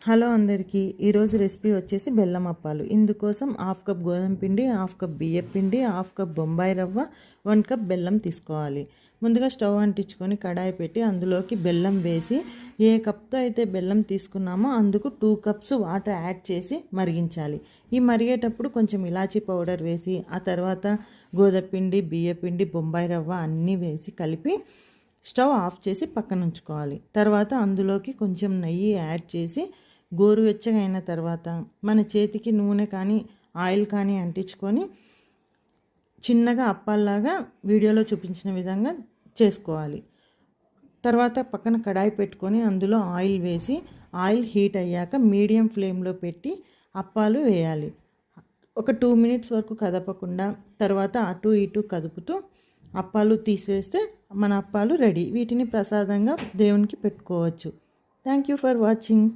Hello అందరికీ ఈరోజు recipe వచ్చేసి బెల్లం అప్పాలు. ఇందుకోసం హాఫ్ కప్ గోధుమ పిండి, హాఫ్ కప్ బియ్యం పిండి, హాఫ్ కప్ బొంబాయి రవ్వ, 1 కప్ బెల్లం తీసుకోవాలి. ముందుగా స్టవ్ అంటించుకొని కడాయి పెట్టి అందులోకి బెల్లం వేసి ఏ కప్తో అయితే బెల్లం తీసుకున్నామో అందుకు 2 కప్స్ వాటర్ యాడ్ చేసి మరిగించాలి. ఈ మరిగేటప్పుడు కొంచెం ఇలాచీ పౌడర్ వేసి ఆ తర్వాత గోధుమ పిండి, బియ్యం పిండి, బొంబాయి రవ్వ అన్నీ వేసి కలిపి స్టవ్ ఆఫ్ చేసి పక్కన ఉంచుకోవాలి. తర్వాత అందులోకి కొంచెం నెయ్యి యాడ్ చేసి గోరువెచ్చగా అయిన తర్వాత మన చేతికి నూనె కానీ ఆయిల్ కానీ అంటించుకొని చిన్నగా అప్పాల్లాగా వీడియోలో చూపించిన విధంగా చేసుకోవాలి. తర్వాత పక్కన కడాయి పెట్టుకొని అందులో ఆయిల్ వేసి ఆయిల్ హీట్ అయ్యాక మీడియం ఫ్లేమ్లో పెట్టి అప్పాలు వేయాలి. ఒక 2 మినిట్స్ వరకు కదపకుండా తర్వాత అటు ఇటు కదుపుతూ అప్పాలు తీసివేస్తే మన అప్పాలు రెడీ. వీటిని ప్రసాదంగా దేవునికి పెట్టుకోవచ్చు. Thank you for watching.